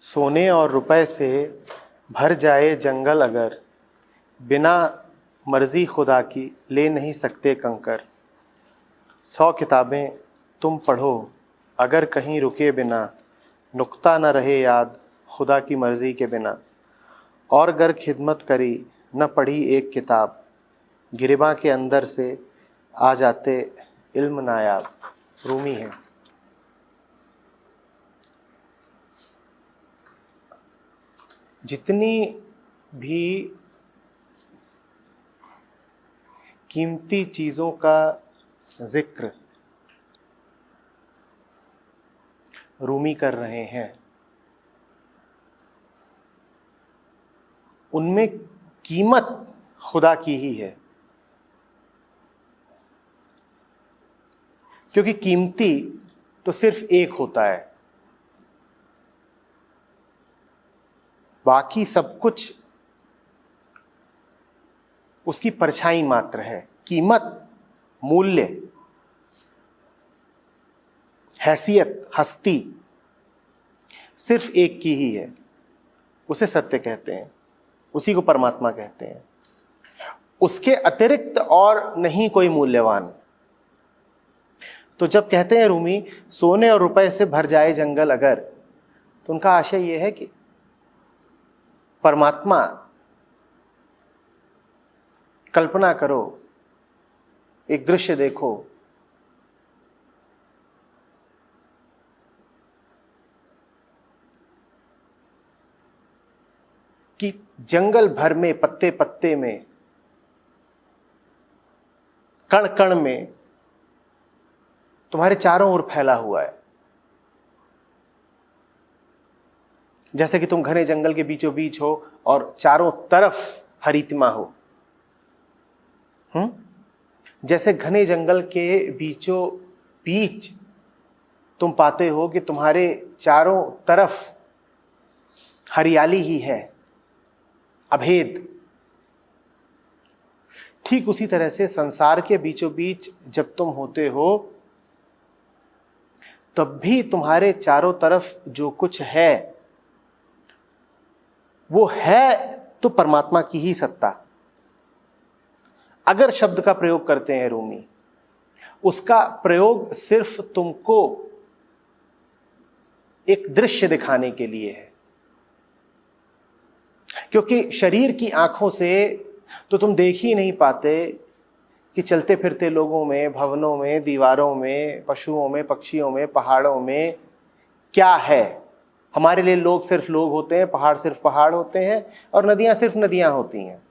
सोने और रुपए से भर जाए जंगल अगर, बिना मर्जी खुदा की ले नहीं सकते कंकर। 100 किताबें तुम पढ़ो अगर कहीं रुके बिना, नुक्ता न रहे याद खुदा की मर्ज़ी के बिना। और अगर खिदमत करी न पढ़ी एक किताब, गिरबा के अंदर से आ जाते इल्म नायाब। रूमी है। जितनी भी कीमती चीज़ों का जिक्र रूमी कर रहे हैं, उनमें कीमत खुदा की ही है। क्योंकि कीमती तो सिर्फ एक होता है, बाकी सब कुछ उसकी परछाई मात्र है। कीमत, मूल्य, हैसियत, हस्ती सिर्फ एक की ही है। उसे सत्य कहते हैं, उसी को परमात्मा कहते हैं। उसके अतिरिक्त और नहीं कोई मूल्यवान। तो जब कहते हैं रूमी सोने और रुपए से भर जाए जंगल अगर, तो उनका आशय यह है कि परमात्मा, कल्पना करो, एक दृश्य देखो, कि जंगल भर में, पत्ते पत्ते में, कण कण में तुम्हारे चारों ओर फैला हुआ है। जैसे कि तुम घने जंगल के बीचों बीच हो और चारों तरफ हरितमा हो। जैसे घने जंगल के बीचों बीच तुम पाते हो कि तुम्हारे चारों तरफ हरियाली ही है, अभेद। ठीक उसी तरह से संसार के बीचों बीच जब तुम होते हो, तब भी तुम्हारे चारों तरफ जो कुछ है वो है तो परमात्मा की ही सत्ता। अगर शब्द का प्रयोग करते हैं रूमी, उसका प्रयोग सिर्फ तुमको एक दृश्य दिखाने के लिए है। क्योंकि शरीर की आंखों से तो तुम देख ही नहीं पाते कि चलते फिरते लोगों में, भवनों में, दीवारों में, पशुओं में, पक्षियों में, पहाड़ों में क्या है। हमारे लिए लोग सिर्फ लोग होते हैं, पहाड़ सिर्फ पहाड़ होते हैं, और नदियां सिर्फ नदियां होती हैं।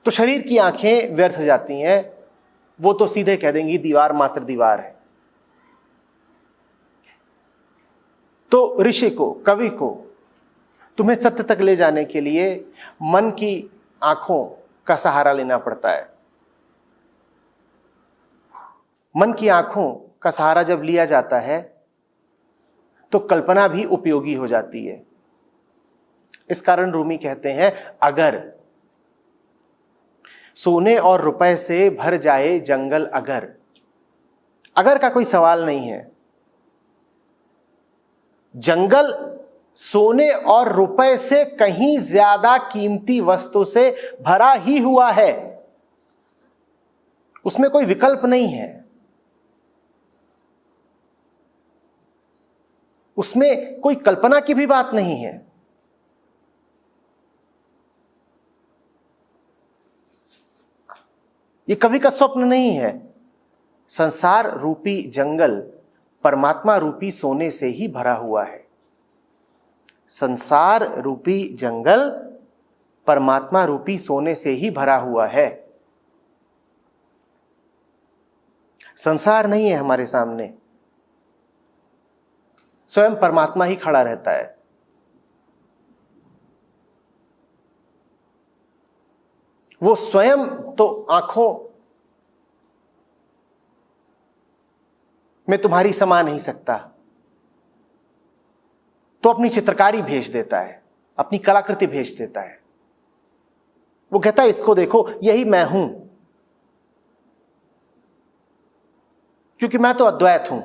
तो शरीर की आंखें व्यर्थ जाती हैं, वो तो सीधे कह देंगी दीवार मात्र दीवार है। तो ऋषि को, कवि को तुम्हें सत्य तक ले जाने के लिए मन की आंखों का सहारा लेना पड़ता है। मन की आंखों का सहारा जब लिया जाता है तो कल्पना भी उपयोगी हो जाती है। इस कारण रूमी कहते हैं अगर सोने और रुपए से भर जाए जंगल अगर का कोई सवाल नहीं है। जंगल सोने और रुपए से कहीं ज्यादा कीमती वस्तु से भरा ही हुआ है, उसमें कोई विकल्प नहीं है। उसमें कोई कल्पना की भी बात नहीं है। ये कवि का स्वप्न नहीं है। संसार रूपी जंगल परमात्मा रूपी सोने से ही भरा हुआ है। संसार रूपी जंगल परमात्मा रूपी सोने से ही भरा हुआ है। संसार नहीं है हमारे सामने, स्वयं परमात्मा ही खड़ा रहता है। वो स्वयं तो आंखों में तुम्हारी समा नहीं सकता, तो अपनी चित्रकारी भेज देता है, अपनी कलाकृति भेज देता है। वो कहता है इसको देखो, यही मैं हूं, क्योंकि मैं तो अद्वैत हूं।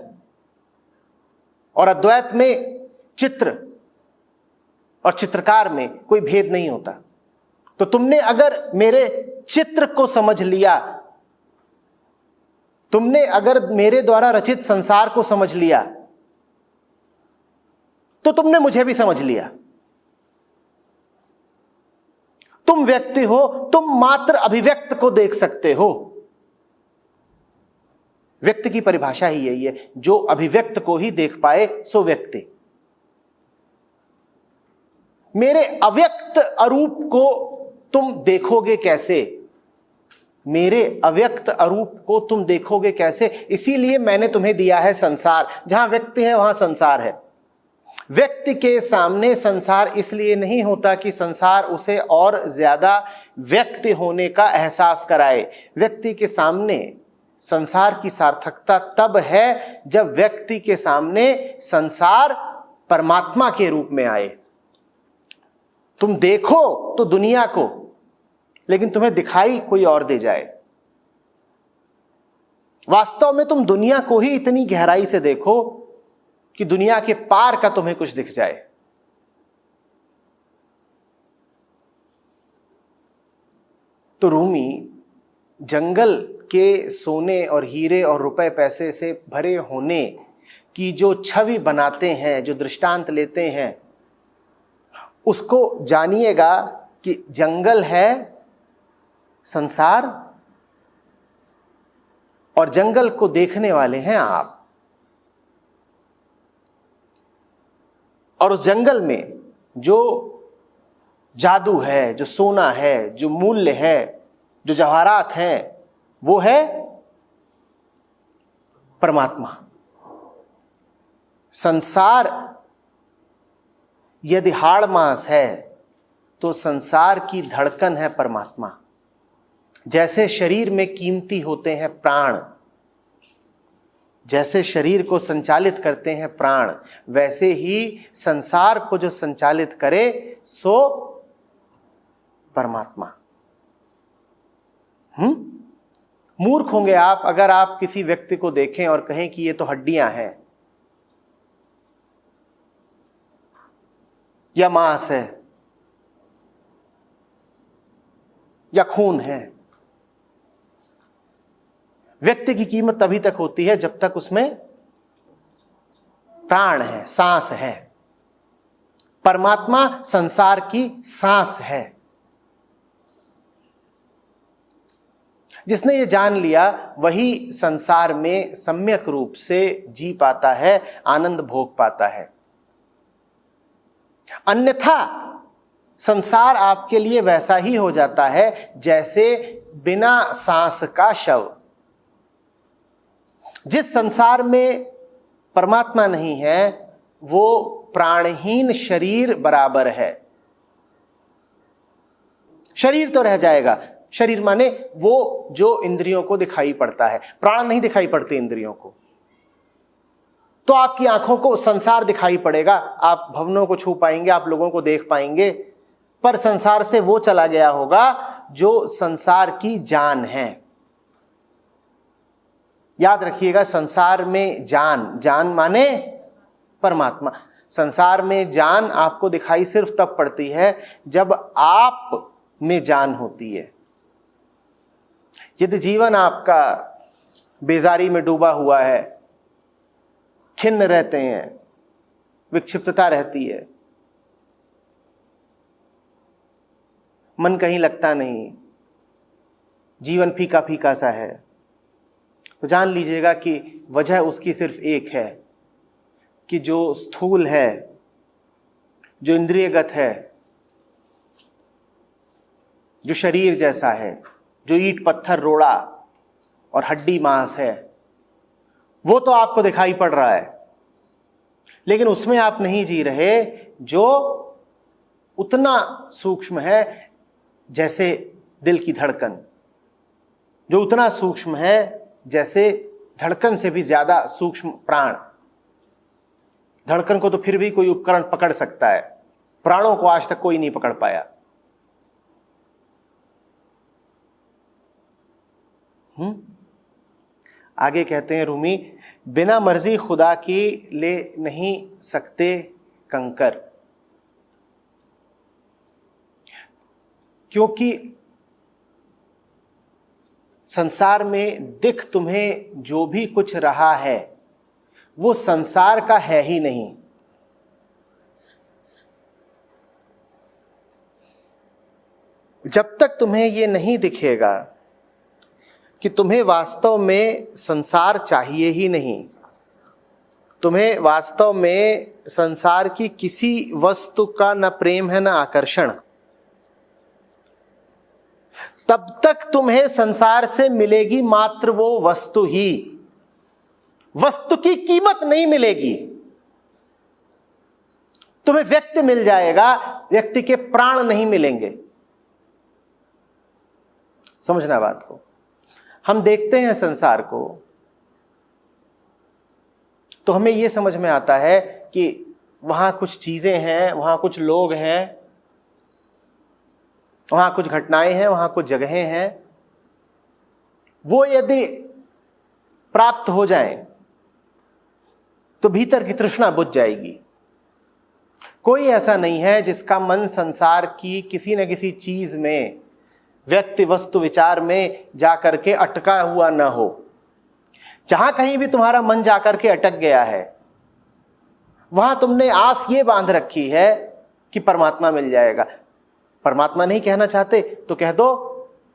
और अद्वैत में चित्र और चित्रकार में कोई भेद नहीं होता। तो तुमने अगर मेरे चित्र को समझ लिया, तुमने अगर मेरे द्वारा रचित संसार को समझ लिया, तो तुमने मुझे भी समझ लिया। तुम व्यक्ति हो, तुम मात्र अभिव्यक्त को देख सकते हो। व्यक्ति की परिभाषा ही यही है, जो अभिव्यक्त को ही देख पाए सो व्यक्ति। मेरे अव्यक्त अरूप को तुम देखोगे कैसे? मेरे अव्यक्त अरूप को तुम देखोगे कैसे? इसीलिए मैंने तुम्हें दिया है संसार। जहां व्यक्ति है वहां संसार है। व्यक्ति के सामने संसार इसलिए नहीं होता कि संसार उसे और ज्यादा व्यक्ति होने का एहसास कराए। व्यक्ति के सामने संसार की सार्थकता तब है जब व्यक्ति के सामने संसार परमात्मा के रूप में आए। तुम देखो तो दुनिया को, लेकिन तुम्हें दिखाई कोई और दे जाए। वास्तव में तुम दुनिया को ही इतनी गहराई से देखो कि दुनिया के पार का तुम्हें कुछ दिख जाए। तो रूमी जंगल के सोने और हीरे और रुपए पैसे से भरे होने की जो छवि बनाते हैं, जो दृष्टांत लेते हैं, उसको जानिएगा कि जंगल है संसार और जंगल को देखने वाले हैं आप। और उस जंगल में जो जादू है, जो सोना है, जो मूल्य है, जो जवाहरात हैं, वो है परमात्मा। संसार यदि हाड़ मास है तो संसार की धड़कन है परमात्मा। जैसे शरीर में कीमती होते हैं प्राण, जैसे शरीर को संचालित करते हैं प्राण, वैसे ही संसार को जो संचालित करे सो परमात्मा। मूर्ख होंगे आप अगर आप किसी व्यक्ति को देखें और कहें कि ये तो हड्डियां हैं या मांस है या खून है। व्यक्ति की कीमत तभी तक होती है जब तक उसमें प्राण है, सांस है। परमात्मा संसार की सांस है। जिसने ये जान लिया वही संसार में सम्यक रूप से जी पाता है, आनंद भोग पाता है। अन्यथा संसार आपके लिए वैसा ही हो जाता है जैसे बिना सांस का शव। जिस संसार में परमात्मा नहीं है वो प्राणहीन शरीर बराबर है। शरीर तो रह जाएगा, शरीर माने वो जो इंद्रियों को दिखाई पड़ता है। प्राण नहीं दिखाई पड़ते इंद्रियों को। तो आपकी आंखों को संसार दिखाई पड़ेगा, आप भवनों को छू पाएंगे, आप लोगों को देख पाएंगे, पर संसार से वो चला गया होगा जो संसार की जान है। याद रखिएगा, संसार में जान, जान माने परमात्मा। संसार में जान आपको दिखाई सिर्फ तब पड़ती है जब आप में जान होती है। यदि जीवन आपका बेजारी में डूबा हुआ है, खिन्न रहते हैं, विक्षिप्तता रहती है, मन कहीं लगता नहीं, जीवन फीका फीका सा है, तो जान लीजिएगा कि वजह उसकी सिर्फ एक है कि जो स्थूल है, जो इंद्रियगत है, जो शरीर जैसा है, जो ईंट पत्थर रोड़ा और हड्डी मांस है, वो तो आपको दिखाई पड़ रहा है, लेकिन उसमें आप नहीं जी रहे जो उतना सूक्ष्म है जैसे दिल की धड़कन, जो उतना सूक्ष्म है जैसे धड़कन से भी ज्यादा सूक्ष्म प्राण। धड़कन को तो फिर भी कोई उपकरण पकड़ सकता है, प्राणों को आज तक कोई नहीं पकड़ पाया। आगे कहते हैं रूमी, बिना मर्जी खुदा की ले नहीं सकते कंकर। क्योंकि संसार में दिख तुम्हें जो भी कुछ रहा है वो संसार का है ही नहीं। जब तक तुम्हें ये नहीं दिखेगा कि तुम्हें वास्तव में संसार चाहिए ही नहीं, तुम्हें वास्तव में संसार की किसी वस्तु का न प्रेम है न आकर्षण, तब तक तुम्हें संसार से मिलेगी मात्र वो वस्तु ही। वस्तु की कीमत नहीं मिलेगी। तुम्हें व्यक्ति मिल जाएगा, व्यक्ति के प्राण नहीं मिलेंगे। समझना बात को। हम देखते हैं संसार को तो हमें यह समझ में आता है कि वहां कुछ चीजें हैं, वहां कुछ लोग हैं, वहां कुछ घटनाएं हैं, वहां कुछ जगहें हैं। वो यदि प्राप्त हो जाएं तो भीतर की तृष्णा बुझ जाएगी। कोई ऐसा नहीं है जिसका मन संसार की किसी न किसी चीज में, व्यक्ति वस्तु विचार में जाकर के अटका हुआ न हो। जहां कहीं भी तुम्हारा मन जाकर के अटक गया है वहां तुमने आस ये बांध रखी है कि परमात्मा मिल जाएगा। परमात्मा नहीं कहना चाहते तो कह दो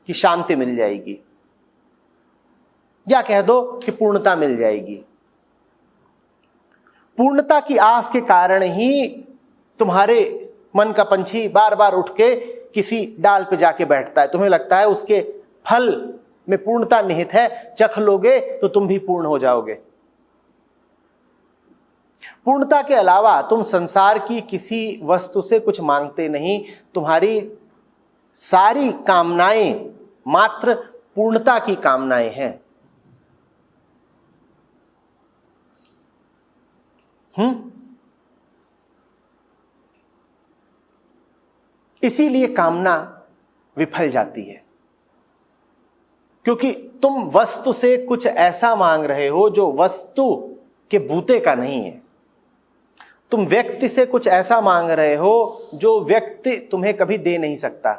कि शांति मिल जाएगी, या कह दो कि पूर्णता मिल जाएगी। पूर्णता की आस के कारण ही तुम्हारे मन का पंछी बार बार उठ के किसी डाल पे जाके बैठता है। तुम्हें लगता है उसके फल में पूर्णता निहित है, चख लोगे तो तुम भी पूर्ण हो जाओगे। पूर्णता के अलावा तुम संसार की किसी वस्तु से कुछ मांगते नहीं। तुम्हारी सारी कामनाएं मात्र पूर्णता की कामनाएं हैं। इसीलिए कामना विफल जाती है, क्योंकि तुम वस्तु से कुछ ऐसा मांग रहे हो जो वस्तु के बूते का नहीं है। तुम व्यक्ति से कुछ ऐसा मांग रहे हो जो व्यक्ति तुम्हें कभी दे नहीं सकता।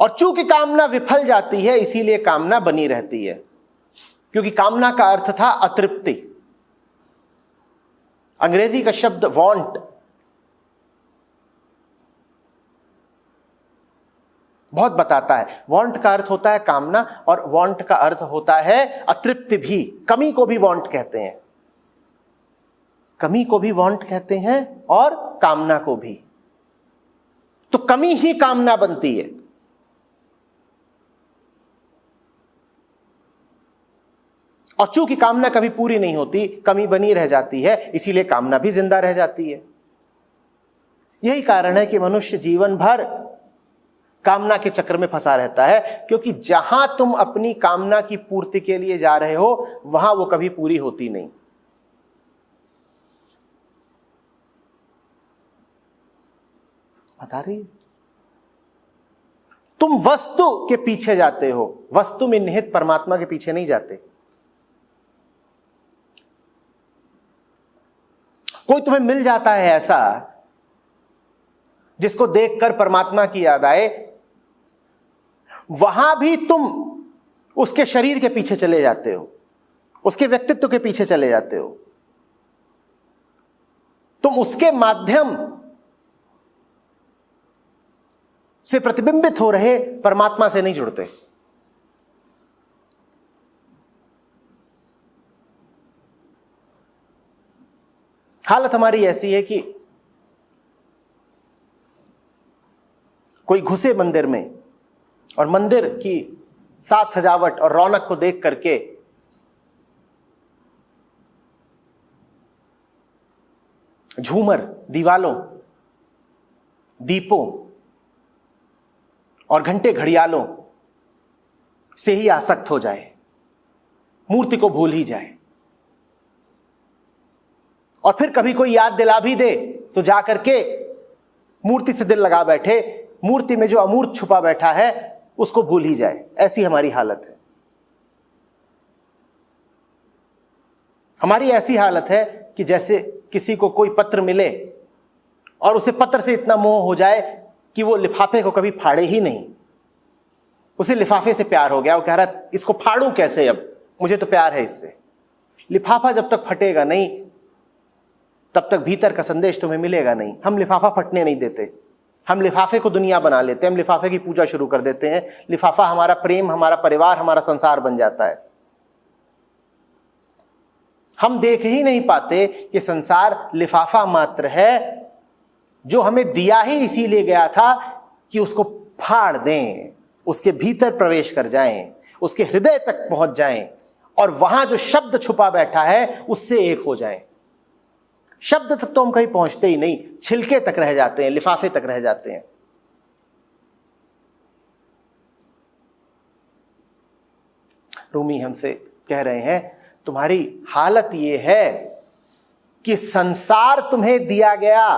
और चूंकि कामना विफल जाती है इसीलिए कामना बनी रहती है, क्योंकि कामना का अर्थ था अतृप्ति। अंग्रेजी का शब्द वांट बहुत बताता है। वांट का अर्थ होता है कामना, और वांट का अर्थ होता है अतृप्ति भी। कमी को भी वांट कहते हैं, कमी को भी वांट कहते हैं और कामना को भी। तो कमी ही कामना बनती है। और चूंकि कामना कभी पूरी नहीं होती, कमी बनी रह जाती है, इसीलिए कामना भी जिंदा रह जाती है। यही कारण है कि मनुष्य जीवन भर कामना के चक्र में फंसा रहता है, क्योंकि जहां तुम अपनी कामना की पूर्ति के लिए जा रहे हो वहां वो कभी पूरी होती नहीं। बता रही, तुम वस्तु के पीछे जाते हो, वस्तु में निहित परमात्मा के पीछे नहीं जाते। कोई तुम्हें मिल जाता है ऐसा जिसको देखकर परमात्मा की याद आए, वहां भी तुम उसके शरीर के पीछे चले जाते हो, उसके व्यक्तित्व के पीछे चले जाते हो। तुम उसके माध्यम से प्रतिबिंबित हो रहे परमात्मा से नहीं जुड़ते। हालत हमारी ऐसी है कि कोई घुसे मंदिर में और मंदिर की साज सजावट और रौनक को देख करके झूमर, दीवालों, दीपों और घंटे घड़ियालों से ही आसक्त हो जाए, मूर्ति को भूल ही जाए। और फिर कभी कोई याद दिला भी दे तो जाकर के मूर्ति से दिल लगा बैठे, मूर्ति में जो अमूर्त छुपा बैठा है उसको भूल ही जाए। ऐसी हमारी हालत है। हमारी ऐसी हालत है कि जैसे किसी को कोई पत्र मिले और उसे पत्र से इतना मोह हो जाए कि वो लिफाफे को कभी फाड़े ही नहीं। उसे लिफाफे से प्यार हो गया, वो कह रहा है इसको फाड़ूं कैसे, अब मुझे तो प्यार है इससे। लिफाफा जब तक फटेगा नहीं तब तक भीतर का संदेश तुम्हें मिलेगा नहीं। हम लिफाफा फटने नहीं देते, हम लिफाफे को दुनिया बना लेते हैं, हम लिफाफे की पूजा शुरू कर देते हैं। लिफाफा हमारा प्रेम, हमारा परिवार, हमारा संसार बन जाता है। हम देख ही नहीं पाते कि संसार लिफाफा मात्र है जो हमें दिया ही इसीलिए गया था कि उसको फाड़ दें, उसके भीतर प्रवेश कर जाएं, उसके हृदय तक पहुंच जाएं और वहां जो शब्द छुपा बैठा है उससे एक हो जाएं। शब्द तक तो हम कहीं पहुंचते ही नहीं, छिलके तक रह जाते हैं, लिफाफे तक रह जाते हैं। रूमी हमसे कह रहे हैं तुम्हारी हालत ये है कि संसार तुम्हें दिया गया,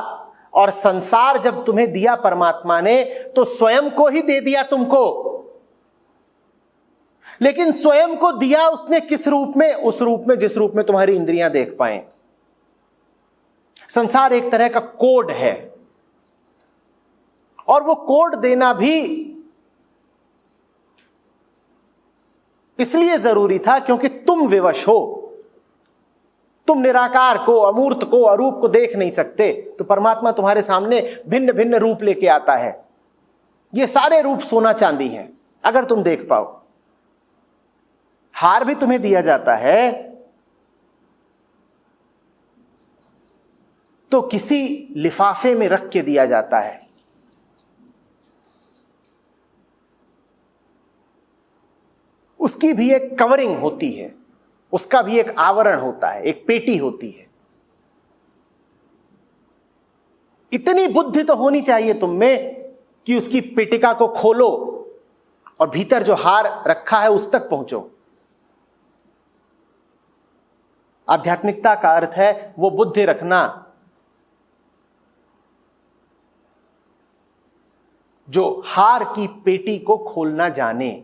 और संसार जब तुम्हें दिया परमात्मा ने तो स्वयं को ही दे दिया तुमको। लेकिन स्वयं को दिया उसने किस रूप में? उस रूप में जिस रूप में तुम्हारी इंद्रियां देख पाएं। संसार एक तरह का कोड है, और वो कोड देना भी इसलिए जरूरी था क्योंकि तुम विवश हो। तुम निराकार को, अमूर्त को, अरूप को देख नहीं सकते, तो परमात्मा तुम्हारे सामने भिन्न भिन्न रूप लेके आता है। ये सारे रूप सोना चांदी हैं अगर तुम देख पाओ। हार भी तुम्हें दिया जाता है तो किसी लिफाफे में रख के दिया जाता है। उसकी भी एक कवरिंग होती है, उसका भी एक आवरण होता है, एक पेटी होती है। इतनी बुद्धि तो होनी चाहिए तुम में कि उसकी पेटिका को खोलो और भीतर जो हार रखा है उस तक पहुंचो। आध्यात्मिकता का अर्थ है वो बुद्धि रखना जो हार की पेटी को खोलना जाने,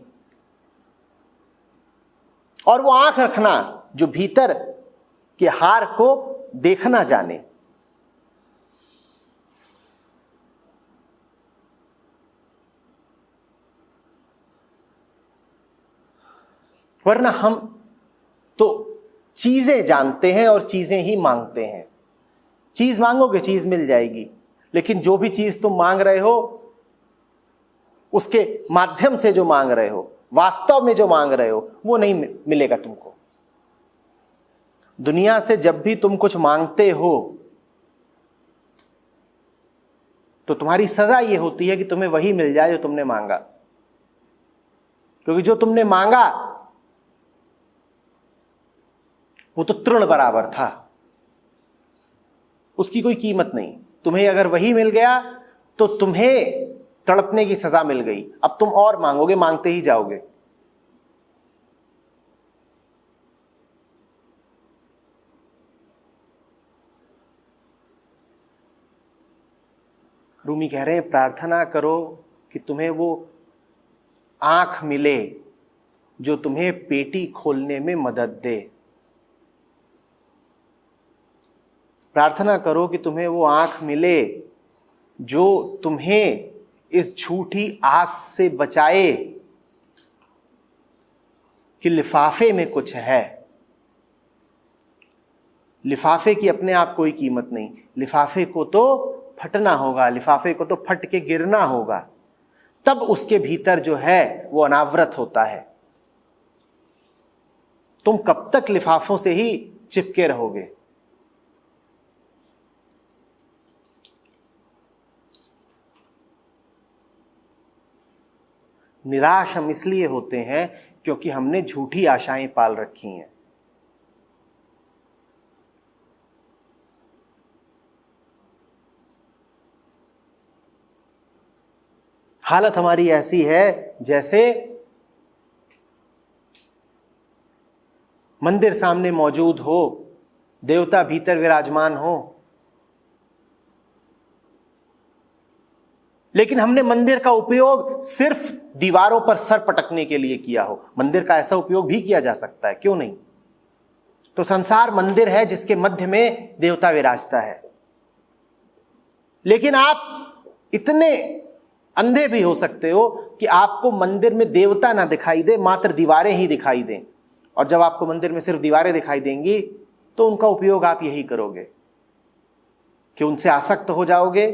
और वो आंख रखना जो भीतर के हार को देखना जाने। वरना हम तो चीजें जानते हैं और चीजें ही मांगते हैं। चीज मांगोगे चीज मिल जाएगी, लेकिन जो भी चीज तुम मांग रहे हो उसके माध्यम से जो मांग रहे हो, वास्तव में जो मांग रहे हो, वो नहीं मिलेगा तुमको। दुनिया से जब भी तुम कुछ मांगते हो तो तुम्हारी सजा ये होती है कि तुम्हें वही मिल जाए जो तुमने मांगा, क्योंकि जो तुमने मांगा वो तो तृण बराबर था, उसकी कोई कीमत नहीं। तुम्हें अगर वही मिल गया तो तुम्हें तड़पने की सजा मिल गई। अब तुम और मांगोगे, मांगते ही जाओगे। रूमी कह रहे हैं प्रार्थना करो कि तुम्हें वो आंख मिले जो तुम्हें पेटी खोलने में मदद दे। प्रार्थना करो कि तुम्हें वो आंख मिले जो तुम्हें इस झूठी आस से बचाए कि लिफाफे में कुछ है। लिफाफे की अपने आप कोई कीमत नहीं, लिफाफे को तो फटना होगा, लिफाफे को तो फट के गिरना होगा, तब उसके भीतर जो है वो अनावृत होता है। तुम कब तक लिफाफों से ही चिपके रहोगे? निराश हम इसलिए होते हैं क्योंकि हमने झूठी आशाएं पाल रखी हैं। हालत हमारी ऐसी है जैसे मंदिर सामने मौजूद हो, देवता भीतर विराजमान हो, लेकिन हमने मंदिर का उपयोग सिर्फ दीवारों पर सर पटकने के लिए किया हो। मंदिर का ऐसा उपयोग भी किया जा सकता है, क्यों नहीं? तो संसार मंदिर है जिसके मध्य में देवता विराजता है। लेकिन आप इतने अंधे भी हो सकते हो कि आपको मंदिर में देवता ना दिखाई दे, मात्र दीवारें ही दिखाई दें। और जब आपको मंदिर में सिर्फ दीवारें दिखाई देंगी तो उनका उपयोग आप यही करोगे कि उनसे आसक्त हो जाओगे,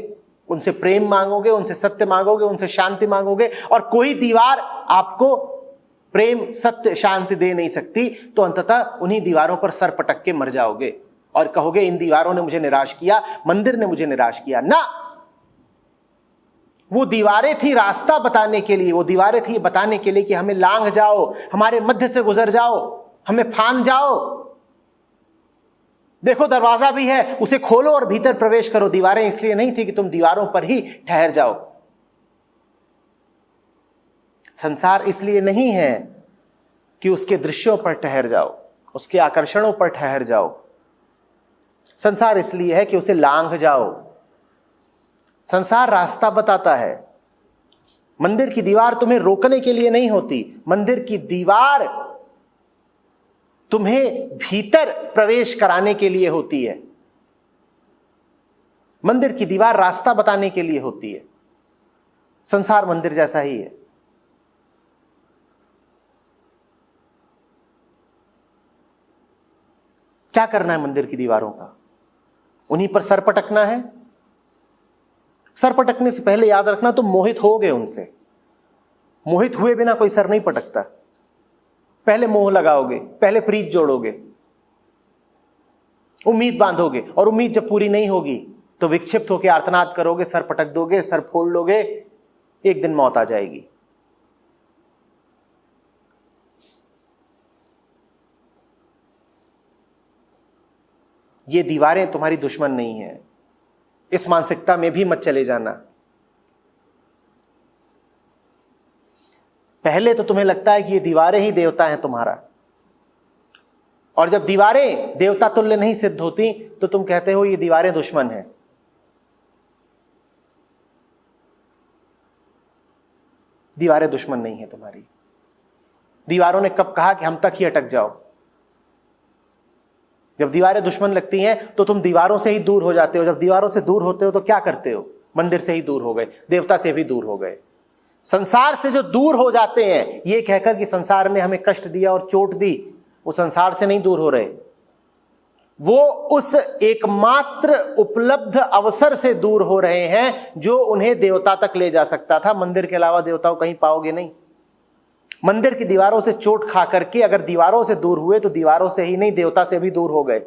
उनसे प्रेम मांगोगे, उनसे सत्य मांगोगे, उनसे शांति मांगोगे, और कोई दीवार आपको प्रेम सत्य शांति दे नहीं सकती। तो अंततः उन्हीं दीवारों पर सर पटक के मर जाओगे और कहोगे इन दीवारों ने मुझे निराश किया, मंदिर ने मुझे निराश किया। ना, वो दीवारें थी रास्ता बताने के लिए, वो दीवारें थी बताने के लिए कि हमें लांघ जाओ, हमारे मध्य से गुजर जाओ, हमें फांद जाओ। देखो दरवाजा भी है, उसे खोलो और भीतर प्रवेश करो। दीवारें इसलिए नहीं थी कि तुम दीवारों पर ही ठहर जाओ। संसार इसलिए नहीं है कि उसके दृश्यों पर ठहर जाओ, उसके आकर्षणों पर ठहर जाओ। संसार इसलिए है कि उसे लांघ जाओ। संसार रास्ता बताता है। मंदिर की दीवार तुम्हें रोकने के लिए नहीं होती, मंदिर की दीवार तुम्हें भीतर प्रवेश कराने के लिए होती है। मंदिर की दीवार रास्ता बताने के लिए होती है। संसार मंदिर जैसा ही है। क्या करना है मंदिर की दीवारों का? उन्हीं पर सर पटकना है। सर पटकने से पहले याद रखना तुम मोहित हो गए उनसे। मोहित हुए बिना कोई सर नहीं पटकता। पहले मोह लगाओगे, पहले प्रीत जोड़ोगे, उम्मीद बांधोगे, और उम्मीद जब पूरी नहीं होगी तो विक्षिप्त होकर आर्तनाद करोगे, सर पटक दोगे, सर फोड़ लोगे, एक दिन मौत आ जाएगी। ये दीवारें तुम्हारी दुश्मन नहीं है। इस मानसिकता में भी मत चले जाना। पहले तो तुम्हें लगता है कि ये दीवारें ही देवता हैं तुम्हारा, और जब दीवारें देवता तुल्य नहीं सिद्ध होती तो तुम कहते हो ये दीवारें दुश्मन हैं। दीवारें दुश्मन नहीं है तुम्हारी। दीवारों ने कब कहा कि हम तक ही अटक जाओ? जब दीवारें दुश्मन लगती हैं तो तुम दीवारों से ही दूर हो जाते हो। जब दीवारों से दूर होते हो तो क्या करते हो? मंदिर से ही दूर हो गए, देवता से भी दूर हो गए। संसार से जो दूर हो जाते हैं ये कहकर कि संसार ने हमें कष्ट दिया और चोट दी, वो संसार से नहीं दूर हो रहे, वो उस एकमात्र उपलब्ध अवसर से दूर हो रहे हैं जो उन्हें देवता तक ले जा सकता था। मंदिर के अलावा देवता को कहीं पाओगे नहीं। मंदिर की दीवारों से चोट खा करके अगर दीवारों से दूर हुए तो दीवारों से ही नहीं, देवता से भी दूर हो गए।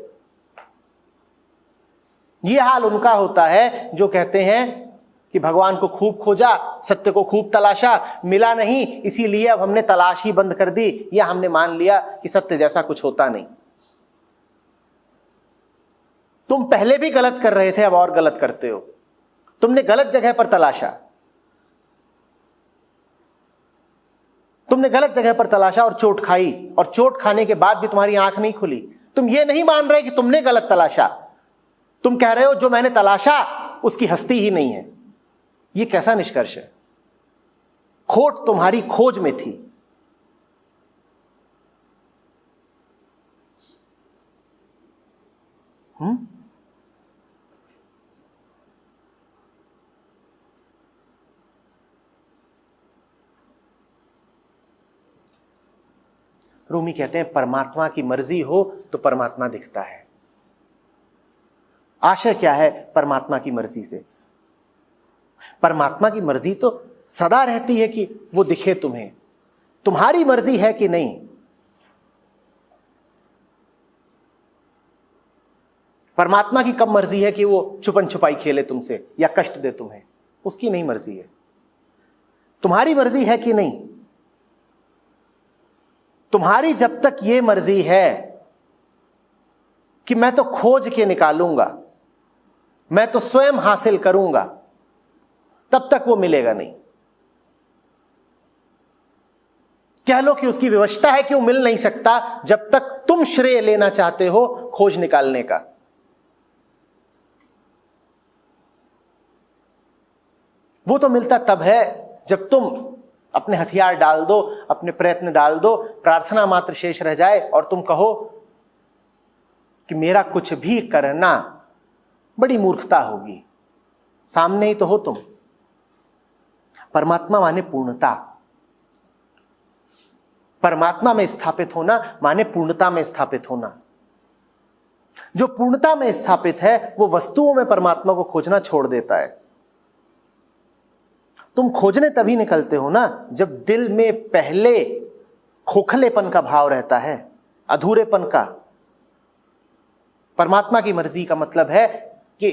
यह हाल उनका होता है जो कहते हैं कि भगवान को खूब खोजा, सत्य को खूब तलाशा, मिला नहीं, इसीलिए अब हमने तलाश ही बंद कर दी, या हमने मान लिया कि सत्य जैसा कुछ होता नहीं। तुम पहले भी गलत कर रहे थे, अब और गलत करते हो। तुमने गलत जगह पर तलाशा, तुमने गलत जगह पर तलाशा और चोट खाई, और चोट खाने के बाद भी तुम्हारी आंख नहीं खुली। तुम ये नहीं मान रहे कि तुमने गलत तलाशा, तुम कह रहे हो जो मैंने तलाशा उसकी हस्ती ही नहीं है। ये कैसा निष्कर्ष है? खोट तुम्हारी खोज में थी। रूमी कहते हैं परमात्मा की मर्जी हो तो परमात्मा दिखता है। आशय क्या है परमात्मा की मर्जी से? परमात्मा की मर्जी तो सदा रहती है कि वो दिखे तुम्हें। तुम्हारी मर्जी है कि नहीं? परमात्मा की कब मर्जी है कि वो छुपन छुपाई खेले तुमसे या कष्ट दे तुम्हें? उसकी नहीं मर्जी है। तुम्हारी मर्जी है कि नहीं? तुम्हारी जब तक ये मर्जी है कि मैं तो खोज के निकालूंगा, मैं तो स्वयं हासिल करूंगा, तब तक वो मिलेगा नहीं। कह लो कि उसकी विवशता है कि वो मिल नहीं सकता जब तक तुम श्रेय लेना चाहते हो खोज निकालने का। वो तो मिलता तब है जब तुम अपने हथियार डाल दो, अपने प्रयत्न डाल दो, प्रार्थना मात्र शेष रह जाए और तुम कहो कि मेरा कुछ भी करना बड़ी मूर्खता होगी। सामने ही तो हो तुम। परमात्मा माने पूर्णता। परमात्मा में स्थापित होना माने पूर्णता में स्थापित होना। जो पूर्णता में स्थापित है वो वस्तुओं में परमात्मा को खोजना छोड़ देता है। तुम खोजने तभी निकलते हो ना जब दिल में पहले खोखलेपन का भाव रहता है, अधूरेपन का। परमात्मा की मर्जी का मतलब है कि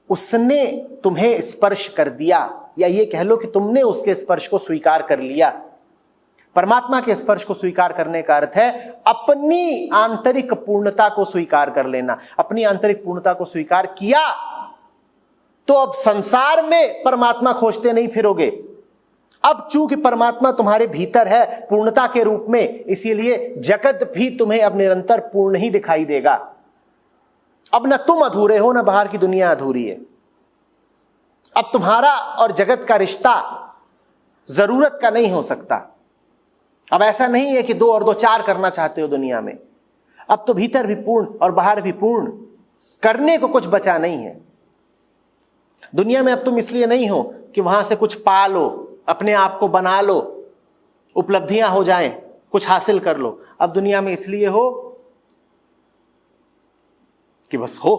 उसने तुम्हें स्पर्श कर दिया, या ये कह लो कि तुमने उसके स्पर्श को स्वीकार कर लिया। परमात्मा के स्पर्श को स्वीकार करने का अर्थ है अपनी आंतरिक पूर्णता को स्वीकार कर लेना। अपनी आंतरिक पूर्णता को स्वीकार किया तो अब संसार में परमात्मा खोजते नहीं फिरोगे। अब चूंकि परमात्मा तुम्हारे भीतर है पूर्णता के रूप में, इसीलिए जगत भी तुम्हें अब निरंतर पूर्ण ही दिखाई देगा। अब न तुम अधूरे हो, न बाहर की दुनिया अधूरी है। अब तुम्हारा और जगत का रिश्ता जरूरत का नहीं हो सकता। अब ऐसा नहीं है कि 2 और 2 4 करना चाहते हो दुनिया में। अब तो भीतर भी पूर्ण और बाहर भी पूर्ण, करने को कुछ बचा नहीं है। दुनिया में अब तुम इसलिए नहीं हो कि वहां से कुछ पा लो, अपने आप को बना लो, उपलब्धियां हो जाएं, कुछ हासिल कर लो। अब दुनिया में इसलिए हो कि बस हो,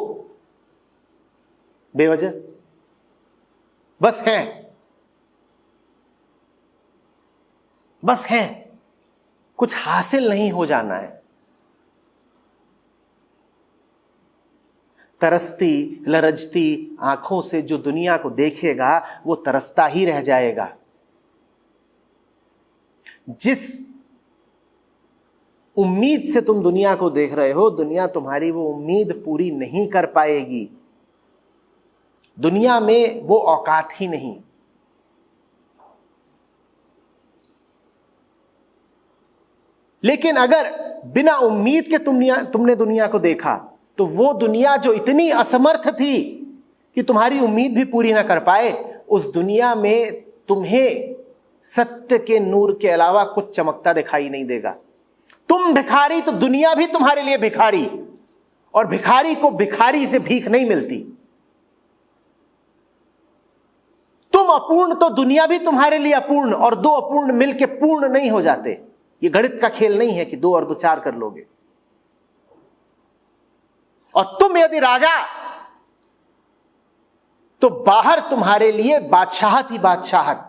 बेवजह बस हैं, बस हैं, कुछ हासिल नहीं हो जाना है। तरसती लरजती आंखों से जो दुनिया को देखेगा वो तरसता ही रह जाएगा। जिस उम्मीद से तुम दुनिया को देख रहे हो, दुनिया तुम्हारी वो उम्मीद पूरी नहीं कर पाएगी। दुनिया में वो औकात ही नहीं। लेकिन अगर बिना उम्मीद के तुमने दुनिया को देखा, तो वो दुनिया जो इतनी असमर्थ थी कि तुम्हारी उम्मीद भी पूरी ना कर पाए, उस दुनिया में तुम्हें सत्य के नूर के अलावा कुछ चमकता दिखाई नहीं देगा। तुम भिखारी तो दुनिया भी तुम्हारे लिए भिखारी, और भिखारी को भिखारी से भीख नहीं मिलती। तुम अपूर्ण तो दुनिया भी तुम्हारे लिए अपूर्ण, और 2 अपूर्ण मिलके पूर्ण नहीं हो जाते। ये गणित का खेल नहीं है कि 2 और 2 4 कर लोगे। और तुम यदि राजा, तो बाहर तुम्हारे लिए बादशाहत ही बादशाहत,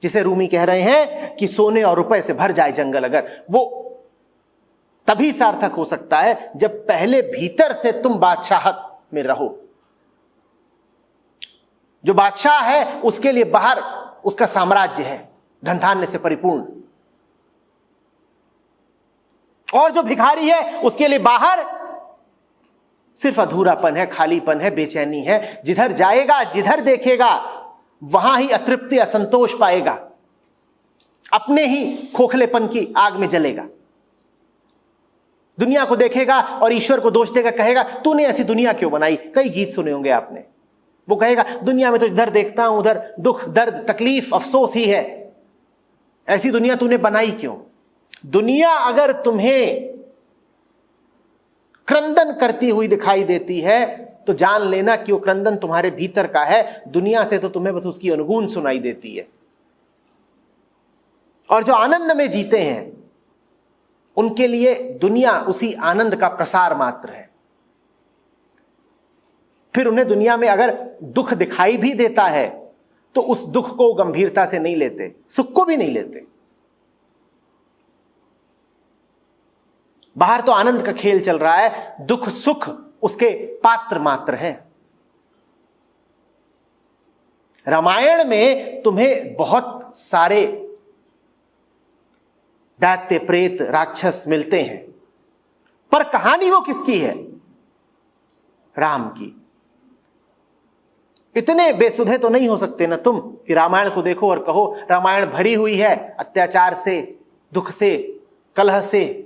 जिसे रूमी कह रहे हैं कि सोने और रुपए से भर जाए जंगल अगर, वो तभी सार्थक हो सकता है जब पहले भीतर से तुम बादशाहत में रहो। जो बादशाह है उसके लिए बाहर उसका साम्राज्य है, धन धान्य से परिपूर्ण, और जो भिखारी है उसके लिए बाहर सिर्फ अधूरापन है, खालीपन है, बेचैनी है। जिधर जाएगा, जिधर देखेगा, वहां ही अतृप्ति, असंतोष पाएगा, अपने ही खोखलेपन की आग में जलेगा। दुनिया को देखेगा और ईश्वर को दोष देगा, कहेगा तूने ऐसी दुनिया क्यों बनाई। कई गीत सुने होंगे आपने। वो कहेगा दुनिया में तो इधर देखता हूं उधर दुख, दर्द, तकलीफ, अफसोस ही है, ऐसी दुनिया तूने बनाई क्यों। दुनिया अगर तुम्हें क्रंदन करती हुई दिखाई देती है तो जान लेना कि वो क्रंदन तुम्हारे भीतर का है। दुनिया से तो तुम्हें बस उसकी अनुगूंज सुनाई देती है। और जो आनंद में जीते हैं उनके लिए दुनिया उसी आनंद का प्रसार मात्र है। फिर उन्हें दुनिया में अगर दुख दिखाई भी देता है तो उस दुख को गंभीरता से नहीं लेते, सुख को भी नहीं लेते। बाहर तो आनंद का खेल चल रहा है, दुख सुख उसके पात्र मात्र हैं। रामायण में तुम्हें बहुत सारे दैत्य, प्रेत, राक्षस मिलते हैं, पर कहानी वो किसकी है? राम की। इतने बेसुधे तो नहीं हो सकते ना तुम कि रामायण को देखो और कहो रामायण भरी हुई है अत्याचार से, दुख से, कलह से,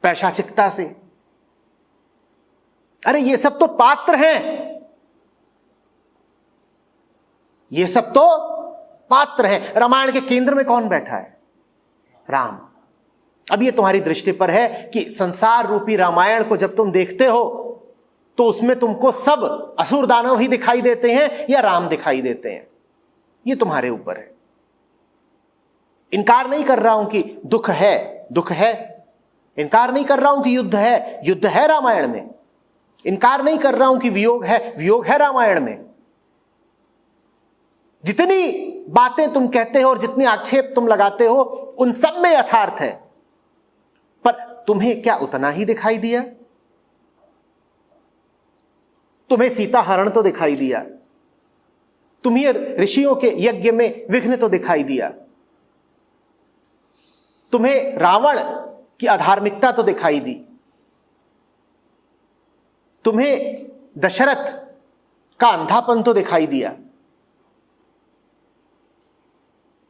पैशाचिकता से। अरे ये सब तो पात्र हैं, ये सब तो पात्र हैं। रामायण के केंद्र में कौन बैठा है? राम। अब ये तुम्हारी दृष्टि पर है कि संसार रूपी रामायण को जब तुम देखते हो तो उसमें तुमको सब असुर दानव ही दिखाई देते हैं या राम दिखाई देते हैं, ये तुम्हारे ऊपर है। इनकार नहीं कर रहा हूं कि दुख है, दुख है। इनकार नहीं कर रहा हूं कि युद्ध है रामायण में। इनकार नहीं कर रहा हूं कि वियोग है रामायण में। जितनी बातें तुम कहते हो और जितने आक्षेप तुम लगाते हो उन सब में यथार्थ है, पर तुम्हें क्या उतना ही दिखाई दिया? तुम्हें सीता हरण तो दिखाई दिया, तुम्हें ऋषियों के यज्ञ में विघ्न तो दिखाई दिया, तुम्हें रावण की अधार्मिकता तो दिखाई दी, तुम्हें दशरथ का अंधापन तो दिखाई दिया,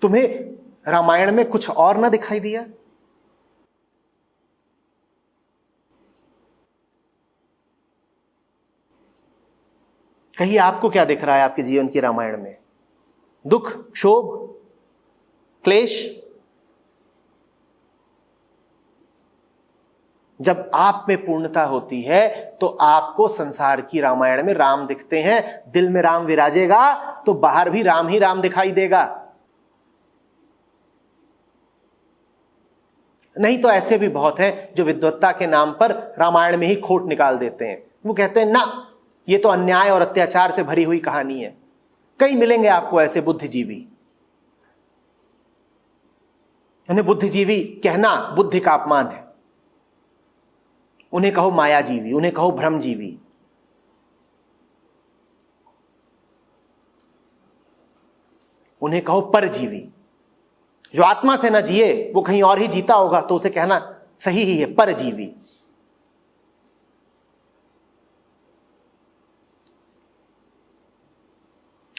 तुम्हें रामायण में कुछ और ना दिखाई दिया? कहीं आपको क्या दिख रहा है आपके जीवन की रामायण में? दुख, क्षोभ, क्लेश? जब आप में पूर्णता होती है तो आपको संसार की रामायण में राम दिखते हैं। दिल में राम विराजेगा तो बाहर भी राम ही राम दिखाई देगा। नहीं तो ऐसे भी बहुत हैं जो विद्वत्ता के नाम पर रामायण में ही खोट निकाल देते हैं। वो कहते हैं ना, ये तो अन्याय और अत्याचार से भरी हुई कहानी है। कई मिलेंगे आपको ऐसे बुद्धिजीवी। उन्हें बुद्धिजीवी कहना बुद्धि का अपमान है। उन्हें कहो मायाजीवी, उन्हें कहो भ्रमजीवी। उन्हें कहो परजीवी। जो आत्मा से ना जिए वो कहीं और ही जीता होगा तो उसे कहना सही ही है, परजीवी।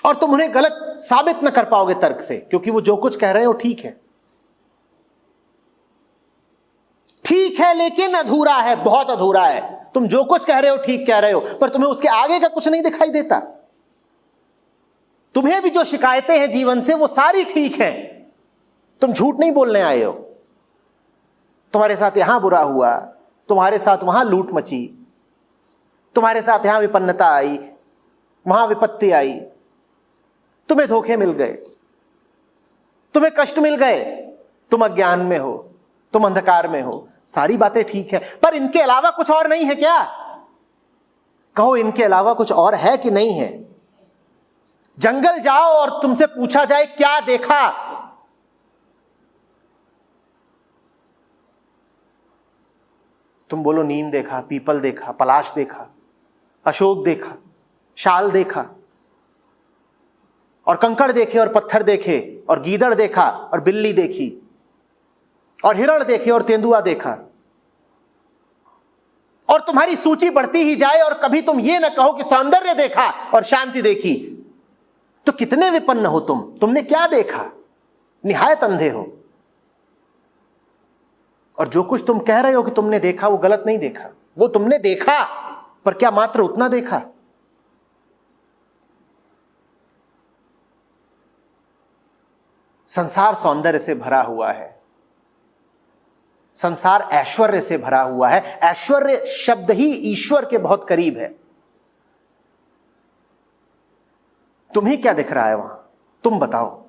और तुम उन्हें गलत साबित न कर पाओगे तर्क से, क्योंकि वो जो कुछ कह रहे हैं वो ठीक है। ठीक है लेकिन अधूरा है, बहुत अधूरा है। तुम जो कुछ कह रहे हो ठीक कह रहे हो, पर तुम्हें उसके आगे का कुछ नहीं दिखाई देता। तुम्हें भी जो शिकायतें हैं जीवन से वो सारी ठीक हैं। तुम झूठ नहीं बोलने आए हो। तुम्हारे साथ यहां बुरा हुआ, तुम्हारे साथ वहां लूट मची, तुम्हारे साथ यहां विपन्नता आई, वहां विपत्ति आई, तुम्हें धोखे मिल गए, तुम्हें कष्ट मिल गए, तुम अज्ञान में हो, तुम अंधकार में हो। सारी बातें ठीक है, पर इनके अलावा कुछ और नहीं है क्या? कहो इनके अलावा कुछ और है कि नहीं है? जंगल जाओ और तुमसे पूछा जाए क्या देखा, तुम बोलो नीम देखा, पीपल देखा, पलाश देखा, अशोक देखा, शाल देखा, और कंकड़ देखे और पत्थर देखे, और गीदड़ देखा और बिल्ली देखी, और हिरण देखे और तेंदुआ देखा। और तुम्हारी सूची बढ़ती ही जाए और कभी तुम ये ना कहो कि सौंदर्य देखा और शांति देखी, तो कितने विपन्न हो तुम। तुमने क्या देखा? निहायत अंधे हो। और जो कुछ तुम कह रहे हो कि तुमने देखा वो गलत नहीं देखा, वो तुमने देखा, पर क्या मात्र उतना देखा? संसार सौंदर्य से भरा हुआ है, संसार ऐश्वर्य से भरा हुआ है। ऐश्वर्य शब्द ही ईश्वर के बहुत करीब है। तुम्हें क्या दिख रहा है वहां? तुम बताओ।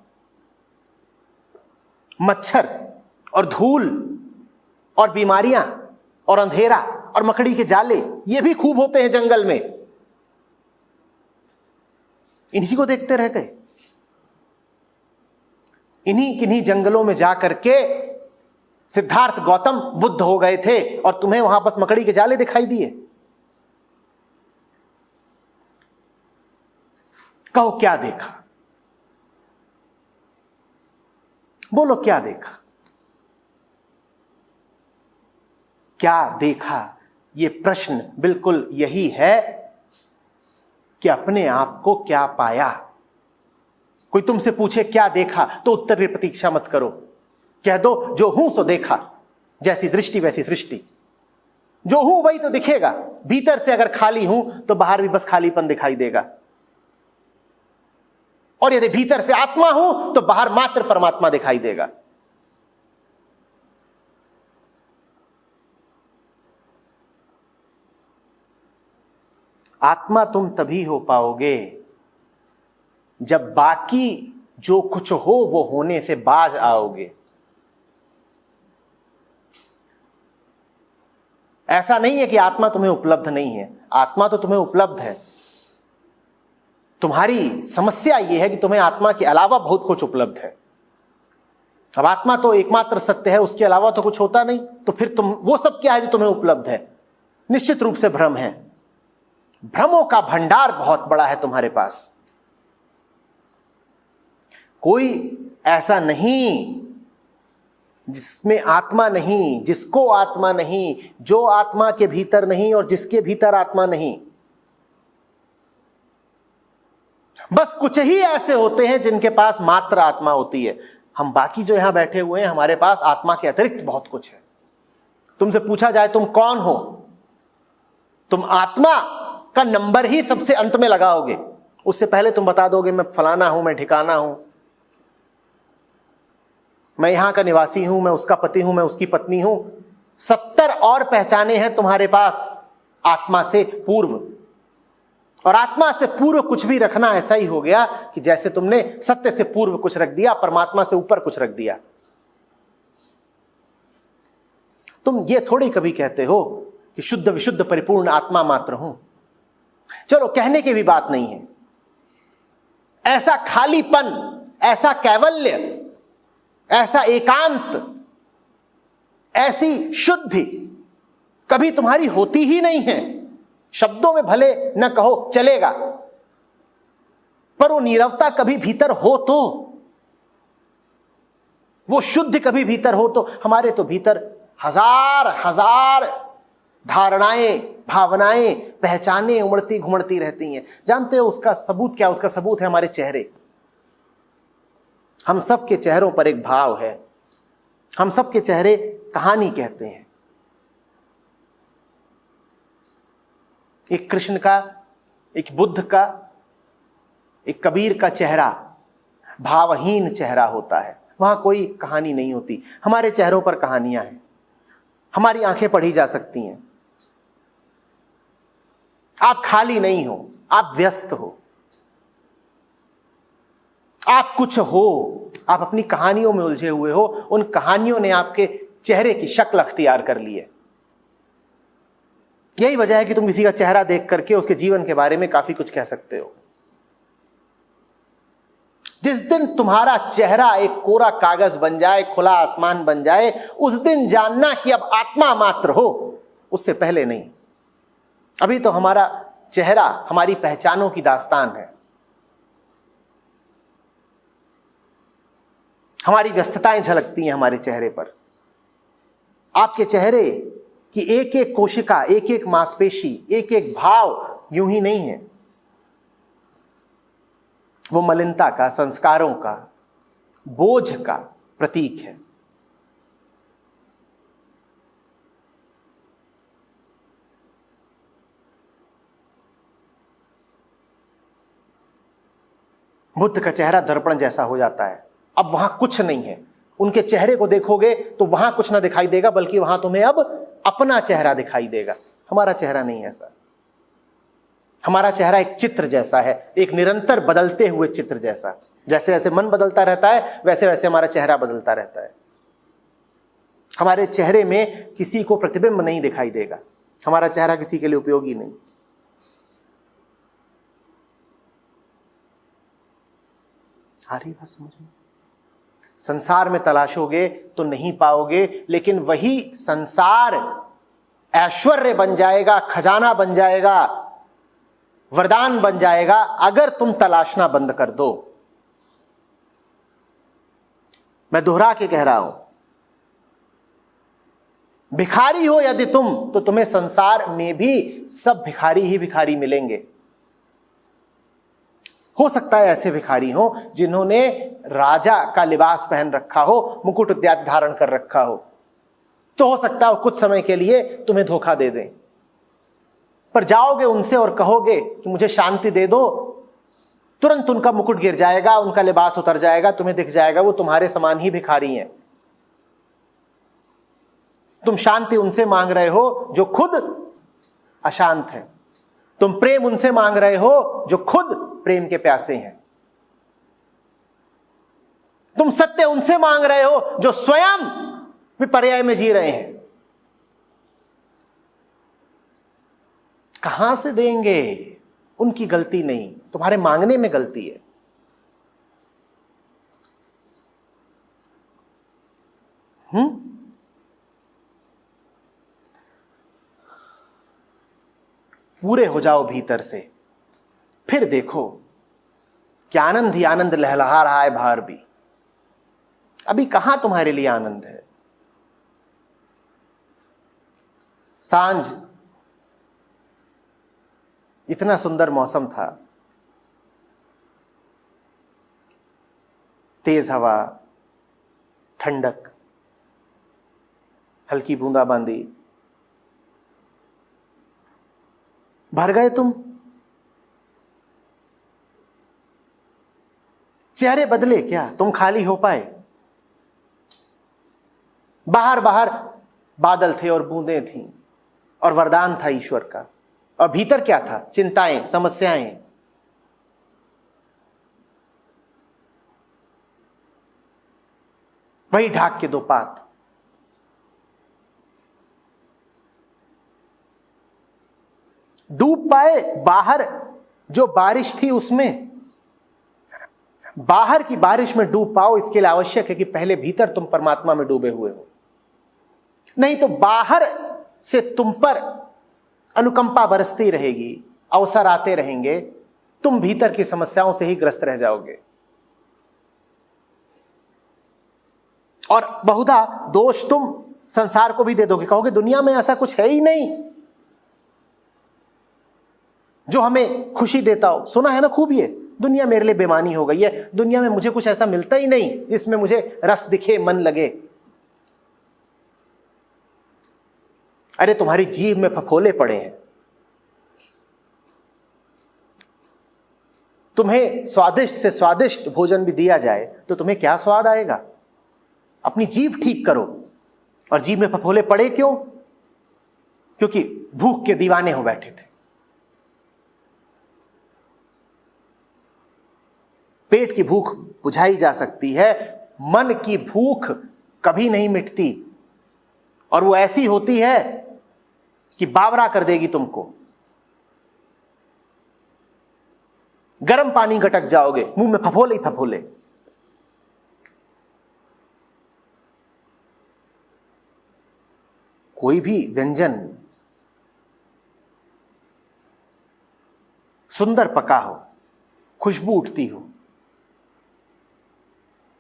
मच्छर और धूल और बीमारियां और अंधेरा और मकड़ी के जाले, ये भी खूब होते हैं जंगल में। इन्हीं को देखते रह गए। इन्हीं किन्हीं जंगलों में जाकर के सिद्धार्थ गौतम बुद्ध हो गए थे और तुम्हें वहां बस मकड़ी के जाले दिखाई दिए। कहो क्या देखा? बोलो क्या देखा? क्या देखा? ये प्रश्न बिल्कुल यही है कि अपने आप को क्या पाया। कोई तुमसे पूछे क्या देखा तो उत्तर की प्रतीक्षा मत करो। कह दो जो हूं सो देखा, जैसी दृष्टि वैसी सृष्टि। जो हूं वही तो दिखेगा। भीतर से अगर खाली हूं तो बाहर भी बस खालीपन दिखाई देगा, और यदि भीतर से आत्मा हूं तो बाहर मात्र परमात्मा दिखाई देगा। आत्मा तुम तभी हो पाओगे जब बाकी जो कुछ हो वो होने से बाज आओगे। ऐसा नहीं है कि आत्मा तुम्हें उपलब्ध नहीं है, आत्मा तो तुम्हें उपलब्ध है। तुम्हारी समस्या यह है कि तुम्हें आत्मा के अलावा बहुत कुछ उपलब्ध है। अब आत्मा तो एकमात्र सत्य है, उसके अलावा तो कुछ होता नहीं, तो फिर तुम वो सब क्या है जो तुम्हें उपलब्ध है? निश्चित रूप से भ्रम है। भ्रमों का भंडार बहुत बड़ा है तुम्हारे पास। कोई ऐसा नहीं जिसमें आत्मा नहीं, जिसको आत्मा नहीं, जो आत्मा के भीतर नहीं और जिसके भीतर आत्मा नहीं। बस कुछ ही ऐसे होते हैं जिनके पास मात्र आत्मा होती है। हम बाकी जो यहां बैठे हुए हैं, हमारे पास आत्मा के अतिरिक्त बहुत कुछ है। तुमसे पूछा जाए तुम कौन हो, तुम आत्मा का नंबर ही सबसे अंत में लगाओगे। उससे पहले तुम बता दोगे मैं फलाना हूं, मैं ठिकाना हूं, मैं यहां का निवासी हूं, मैं उसका पति हूं, मैं उसकी पत्नी हूं। 70 और पहचाने हैं तुम्हारे पास आत्मा से पूर्व। और आत्मा से पूर्व कुछ भी रखना ऐसा ही हो गया कि जैसे तुमने सत्य से पूर्व कुछ रख दिया, परमात्मा से ऊपर कुछ रख दिया। तुम ये थोड़ी कभी कहते हो कि शुद्ध विशुद्ध परिपूर्ण आत्मा मात्र हूं। चलो, कहने की भी बात नहीं है। ऐसा खालीपन, ऐसा कैवल्य, ऐसा एकांत, ऐसी शुद्धि कभी तुम्हारी होती ही नहीं है। शब्दों में भले न कहो चलेगा, पर वो नीरवता कभी भीतर हो तो, वो शुद्ध कभी भीतर हो तो। हमारे तो भीतर हजार हजार धारणाएं, भावनाएं, पहचानें उमड़ती घुमड़ती रहती हैं। जानते हो उसका सबूत क्या? उसका सबूत है हमारे चेहरे। हम सब के चेहरों पर एक भाव है। हम सब के चेहरे कहानी कहते हैं। एक कृष्ण का, एक बुद्ध का, एक कबीर का चेहरा भावहीन चेहरा होता है। वहां कोई कहानी नहीं होती। हमारे चेहरों पर कहानियां हैं। हमारी आंखें पढ़ी जा सकती हैं। आप खाली नहीं हो, आप व्यस्त हो, आप कुछ हो, आप अपनी कहानियों में उलझे हुए हो। उन कहानियों ने आपके चेहरे की शक्ल अख्तियार कर ली है। यही वजह है कि तुम किसी का चेहरा देख करके उसके जीवन के बारे में काफी कुछ कह सकते हो। जिस दिन तुम्हारा चेहरा एक कोरा कागज बन जाए, खुला आसमान बन जाए, उस दिन जानना कि अब आत्मा मात्र हो, उससे पहले नहीं। अभी तो हमारा चेहरा हमारी पहचानों की दास्तान है। हमारी व्यस्तताएं झलकती हैं हमारे चेहरे पर। आपके चेहरे कि एक एक कोशिका, एक एक मांसपेशी, एक एक भाव यूं ही नहीं है। वो मलिनता का, संस्कारों का, बोझ का प्रतीक है। बुद्ध का चेहरा दर्पण जैसा हो जाता है। अब वहां कुछ नहीं है। उनके चेहरे को देखोगे तो वहां कुछ ना दिखाई देगा, बल्कि वहां तुम्हें अब अपना चेहरा दिखाई देगा। हमारा चेहरा नहीं ऐसा। हमारा चेहरा एक चित्र जैसा है, एक निरंतर बदलते हुए चित्र जैसा। जैसे जैसे मन बदलता रहता है, वैसे वैसे हमारा चेहरा बदलता रहता है। हमारे चेहरे में किसी को प्रतिबिंब नहीं दिखाई देगा। हमारा चेहरा किसी के लिए उपयोगी नहीं। आ रही बात समझ में? संसार में तलाशोगे तो नहीं पाओगे, लेकिन वही संसार ऐश्वर्य बन जाएगा, खजाना बन जाएगा, वरदान बन जाएगा, अगर तुम तलाशना बंद कर दो। मैं दोहरा के कह रहा हूं, भिखारी हो यदि तुम, तो तुम्हें संसार में भी सब भिखारी ही भिखारी मिलेंगे। हो सकता है ऐसे भिखारी हो जिन्होंने राजा का लिबास पहन रखा हो, मुकुट इत्यादि धारण कर रखा हो, तो हो सकता है कुछ समय के लिए तुम्हें धोखा दे दें। पर जाओगे उनसे और कहोगे कि मुझे शांति दे दो, तुरंत उनका मुकुट गिर जाएगा, उनका लिबास उतर जाएगा, तुम्हें दिख जाएगा वो तुम्हारे समान ही भिखारी हैं। तुम शांति उनसे मांग रहे हो जो खुद अशांत है। तुम प्रेम उनसे मांग रहे हो जो खुद प्रेम के प्यासे हैं। तुम सत्य उनसे मांग रहे हो जो स्वयं विपर्याय में जी रहे हैं। कहां से देंगे? उनकी गलती नहीं, तुम्हारे मांगने में गलती है। पूरे हो जाओ भीतर से, फिर देखो कि आनंद ही आनंद लहलहा रहा है बाहर भी। अभी कहां तुम्हारे लिए आनंद है? सांझ, इतना सुंदर मौसम था, तेज हवा, ठंडक, हल्की बूंदाबांदी, भर गए तुम। चेहरे बदले क्या? तुम खाली हो पाए? बाहर बाहर बादल थे और बूंदें थीं और वरदान था ईश्वर का, और भीतर क्या था? चिंताएं, समस्याएं। वही ढाक के दो पात। डूब पाए बाहर जो बारिश थी उसमें? बाहर की बारिश में डूब पाओ, इसके लिए आवश्यक है कि पहले भीतर तुम परमात्मा में डूबे हुए हो। नहीं तो बाहर से तुम पर अनुकंपा बरसती रहेगी, अवसर आते रहेंगे, तुम भीतर की समस्याओं से ही ग्रस्त रह जाओगे। और बहुधा दोष तुम संसार को भी दे दोगे, कहोगे दुनिया में ऐसा कुछ है ही नहीं जो हमें खुशी देता हो। सुना है ना खूब, ये दुनिया मेरे लिए बेमानी हो गई है, दुनिया में मुझे कुछ ऐसा मिलता ही नहीं जिसमें मुझे रस दिखे, मन लगे। अरे तुम्हारी जीभ में फफोले पड़े हैं। तुम्हें स्वादिष्ट से स्वादिष्ट भोजन भी दिया जाए तो तुम्हें क्या स्वाद आएगा? अपनी जीभ ठीक करो। और जीभ में फफोले पड़े क्यों? क्योंकि भूख के दीवाने हो बैठे थे। पेट की भूख बुझाई जा सकती है, मन की भूख कभी नहीं मिटती, और वो ऐसी होती है कि बावरा कर देगी तुमको। गर्म पानी गटक जाओगे, मुंह में फफोले ही फफोले। कोई भी व्यंजन सुंदर पका हो, खुशबू उठती हो,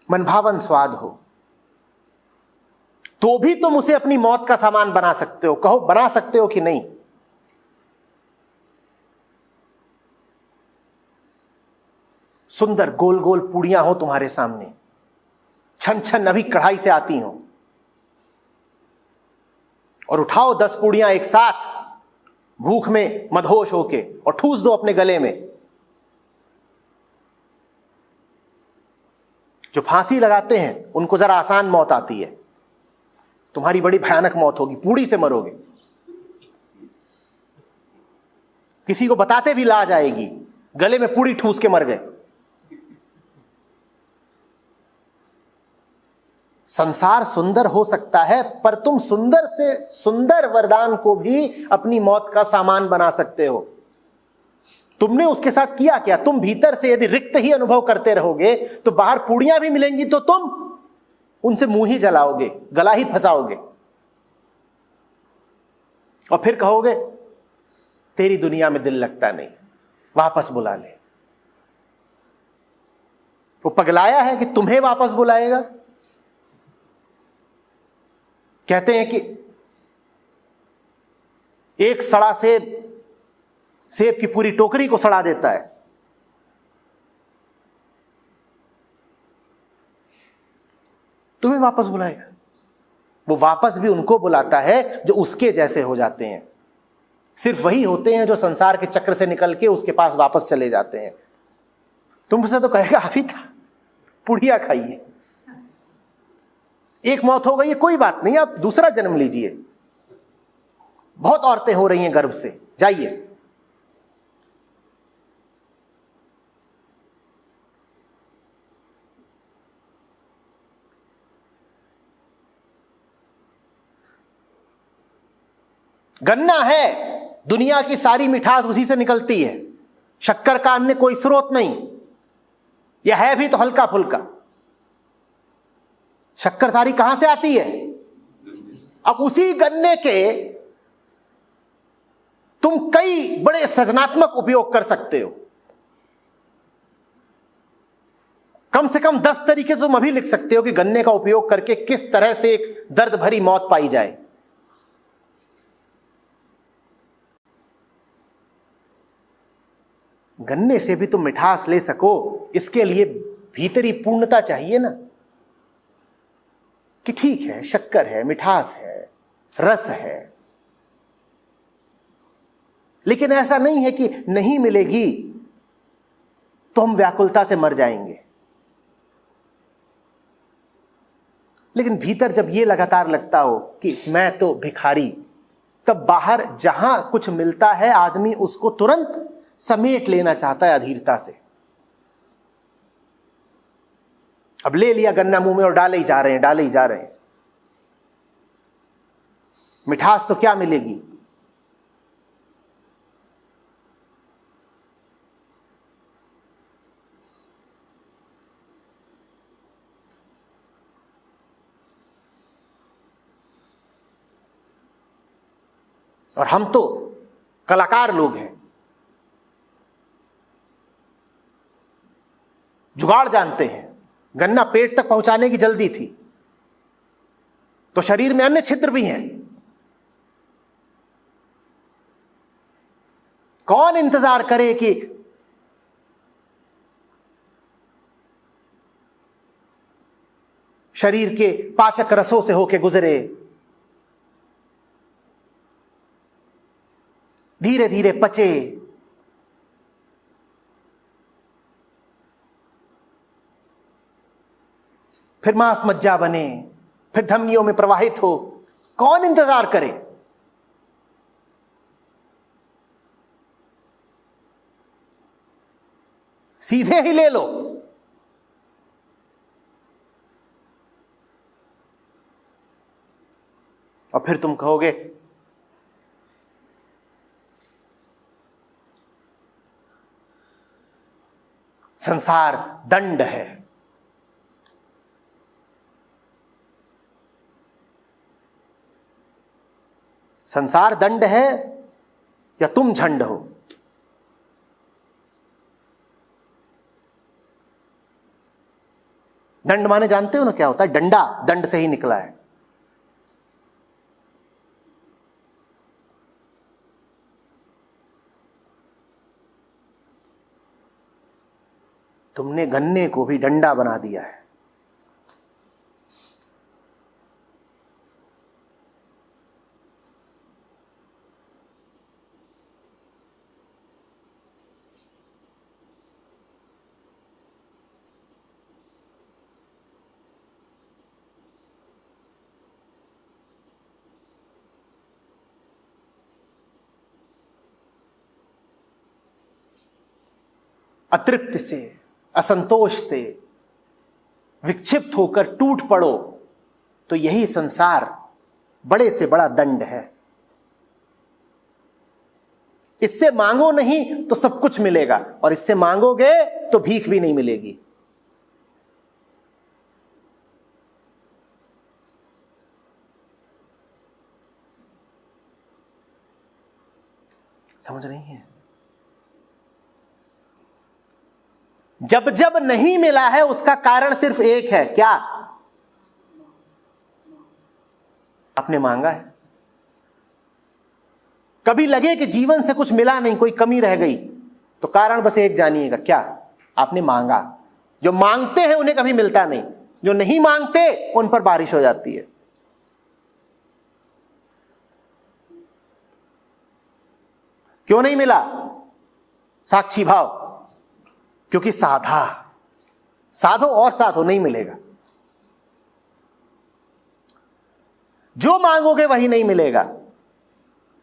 मनभावन स्वाद हो, तो भी तुम उसे अपनी मौत का सामान बना सकते हो। कहो बना सकते हो कि नहीं? सुंदर गोल गोल पूड़ियां हो तुम्हारे सामने, छन छन अभी कढ़ाई से आती हो, और उठाओ 10 पूड़ियां एक साथ, भूख में मदहोश होके, और ठूस दो अपने गले में। जो फांसी लगाते हैं उनको जरा आसान मौत आती है, तुम्हारी बड़ी भयानक मौत होगी, पूड़ी से मरोगे। किसी को बताते भी लाज आएगी, गले में पूड़ी ठूस के मर गए। संसार सुंदर हो सकता है, पर तुम सुंदर से सुंदर वरदान को भी अपनी मौत का सामान बना सकते हो। तुमने उसके साथ किया क्या? तुम भीतर से यदि रिक्त ही अनुभव करते रहोगे तो बाहर पूड़ियां भी मिलेंगी तो तुम उनसे मुंह ही जलाओगे, गला ही फंसाओगे, और फिर कहोगे तेरी दुनिया में दिल लगता नहीं, वापस बुला ले। वो पगलाया है कि तुम्हें वापस बुलाएगा। कहते हैं कि एक सड़ा सेब की पूरी टोकरी को सड़ा देता है। तुम्हें वापस बुलाएगा। वो वापस भी उनको बुलाता है जो उसके जैसे हो जाते हैं। सिर्फ वही होते हैं जो संसार के चक्र से निकल के उसके पास वापस चले जाते हैं। तुमसे तो कहेगा अभी था पुड़िया खाइए, एक मौत हो गई है, कोई बात नहीं, आप दूसरा जन्म लीजिए। बहुत औरतें हो रही हैं गर्भ से, जाइए। गन्ना है, दुनिया की सारी मिठास उसी से निकलती है, शक्कर का अन्य कोई स्रोत नहीं, यह है भी तो हल्का फुल्का। शक्कर सारी कहां से आती है? अब उसी गन्ने के तुम कई बड़े सृजनात्मक उपयोग कर सकते हो। कम से कम 10 तरीके तुम अभी लिख सकते हो कि गन्ने का उपयोग करके किस तरह से एक दर्द भरी मौत पाई जाए। गन्ने से भी तुम मिठास ले सको, इसके लिए भीतरी पूर्णता चाहिए ना, कि ठीक है, शक्कर है, मिठास है, रस है, लेकिन ऐसा नहीं है कि नहीं मिलेगी तो हम व्याकुलता से मर जाएंगे। लेकिन भीतर जब यह लगातार लगता हो कि मैं तो भिखारी, तब बाहर जहां कुछ मिलता है आदमी उसको तुरंत समेट लेना चाहता है अधीरता से। अब ले लिया गन्ना मुंह में और डाले ही जा रहे हैं, डाले ही जा रहे हैं। मिठास तो क्या मिलेगी? और हम तो कलाकार लोग हैं, जुगाड़ जानते हैं। गन्ना पेट तक पहुंचाने की जल्दी थी, तो शरीर में अन्य छिद्र भी हैं। कौन इंतजार करे कि शरीर के पाचक रसों से होके गुजरे, धीरे धीरे पचे, फिर मांस मज्जा बने, फिर धमनियों में प्रवाहित हो। कौन इंतजार करे? सीधे ही ले लो। और फिर तुम कहोगे संसार दंड है। संसार दंड है या तुम झंड हो? दंड माने जानते हो ना क्या होता है? डंडा, दंड से ही निकला है। तुमने गन्ने को भी डंडा बना दिया है। अतृप्ति से, असंतोष से विक्षिप्त होकर टूट पड़ो तो यही संसार बड़े से बड़ा दंड है। इससे मांगो नहीं तो सब कुछ मिलेगा, और इससे मांगोगे तो भीख भी नहीं मिलेगी। समझ रही हैं? जब जब नहीं मिला है उसका कारण सिर्फ एक है, क्या? आपने मांगा है। कभी लगे कि जीवन से कुछ मिला नहीं, कोई कमी रह गई, तो कारण बस एक जानिएगा, क्या? आपने मांगा। जो मांगते हैं उन्हें कभी मिलता नहीं, जो नहीं मांगते उन पर बारिश हो जाती है। क्यों नहीं मिला? साक्षी भाव। क्योंकि साधो और साधो, नहीं मिलेगा। जो मांगोगे वही नहीं मिलेगा।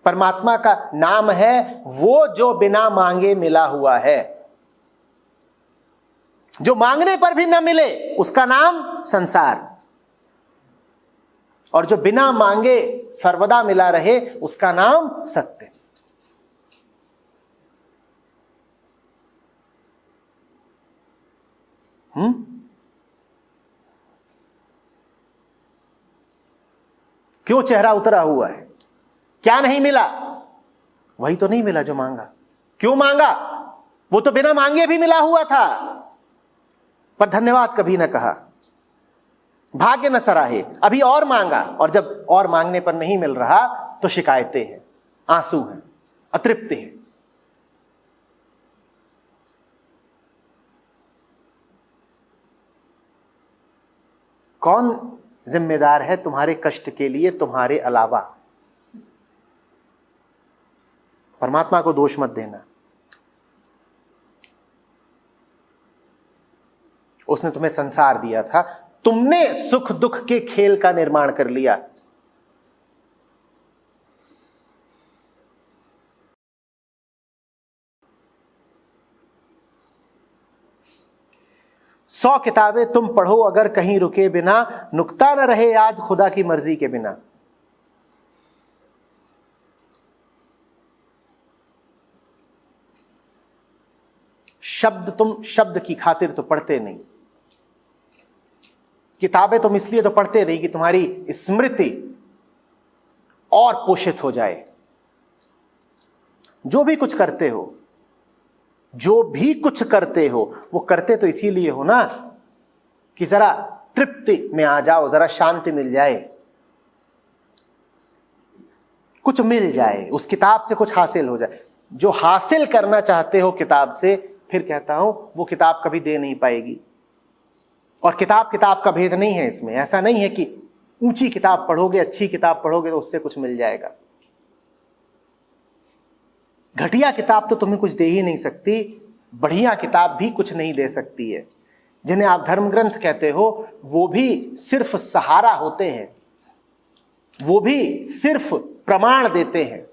परमात्मा का नाम है वो जो बिना मांगे मिला हुआ है। जो मांगने पर भी न मिले उसका नाम संसार। और जो बिना मांगे सर्वदा मिला रहे उसका नाम सत्य। क्यों चेहरा उतरा हुआ है? क्या नहीं मिला? वही तो नहीं मिला जो मांगा। क्यों मांगा? वो तो बिना मांगे भी मिला हुआ था, पर धन्यवाद कभी न कहा, भाग्य न सराहे, अभी और मांगा, और जब और मांगने पर नहीं मिल रहा तो शिकायतें हैं, आंसू हैं, अतृप्ति है। कौन जिम्मेदार है तुम्हारे कष्ट के लिए तुम्हारे अलावा? परमात्मा को दोष मत देना। उसने तुम्हें संसार दिया था, तुमने सुख दुख के खेल का निर्माण कर लिया। सौ किताबें तुम पढ़ो अगर कहीं रुके बिना, नुक्ता न रहे याद खुदा की मर्जी के बिना। शब्द तुम शब्द की खातिर तो पढ़ते नहीं, किताबें तुम इसलिए तो पढ़ते नहीं कि तुम्हारी स्मृति और पोषित हो जाए। जो भी कुछ करते हो, जो भी कुछ करते हो, वो करते तो इसीलिए हो ना कि जरा तृप्ति में आ जाओ, जरा शांति मिल जाए, कुछ मिल जाए, उस किताब से कुछ हासिल हो जाए। जो हासिल करना चाहते हो किताब से, फिर कहता हूं वो किताब कभी दे नहीं पाएगी। और किताब किताब का भेद नहीं है इसमें। ऐसा नहीं है कि ऊंची किताब पढ़ोगे, अच्छी किताब पढ़ोगे तो उससे कुछ मिल जाएगा। घटिया किताब तो तुम्हें कुछ दे ही नहीं सकती, बढ़िया किताब भी कुछ नहीं दे सकती है। जिन्हें आप धर्म ग्रंथ कहते हो वो भी सिर्फ सहारा होते हैं, वो भी सिर्फ प्रमाण देते हैं,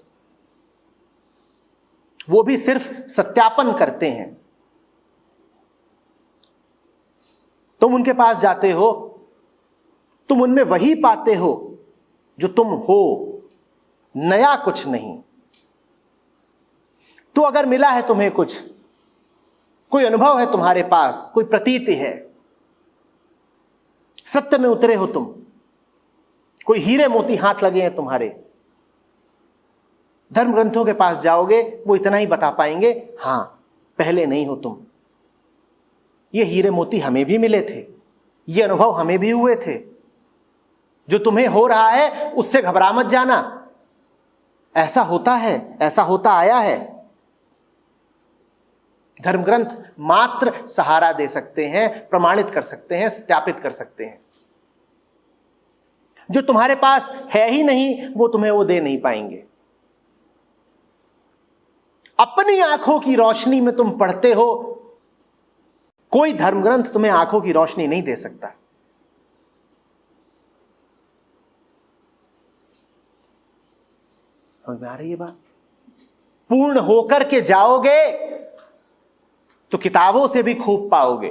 वो भी सिर्फ सत्यापन करते हैं। तुम उनके पास जाते हो, तुम उनमें वही पाते हो जो तुम हो, नया कुछ नहीं। तो अगर मिला है तुम्हें कुछ, कोई अनुभव है तुम्हारे पास, कोई प्रतीति है, सत्य में उतरे हो तुम, कोई हीरे मोती हाथ लगे हैं तुम्हारे, धर्म ग्रंथों के पास जाओगे वो इतना ही बता पाएंगे, हां पहले नहीं हो तुम, ये हीरे मोती हमें भी मिले थे, ये अनुभव हमें भी हुए थे, जो तुम्हें हो रहा है उससे घबरा मत जाना, ऐसा होता है, ऐसा होता आया है। धर्म ग्रंथ मात्र सहारा दे सकते हैं, प्रमाणित कर सकते हैं, सत्यापित कर सकते हैं। जो तुम्हारे पास है ही नहीं वो तुम्हें वो दे नहीं पाएंगे। अपनी आंखों की रोशनी में तुम पढ़ते हो, कोई धर्म ग्रंथ तुम्हें आंखों की रोशनी नहीं दे सकता। समझ में आ रही है बात? पूर्ण होकर के जाओगे तो किताबों से भी खूब पाओगे।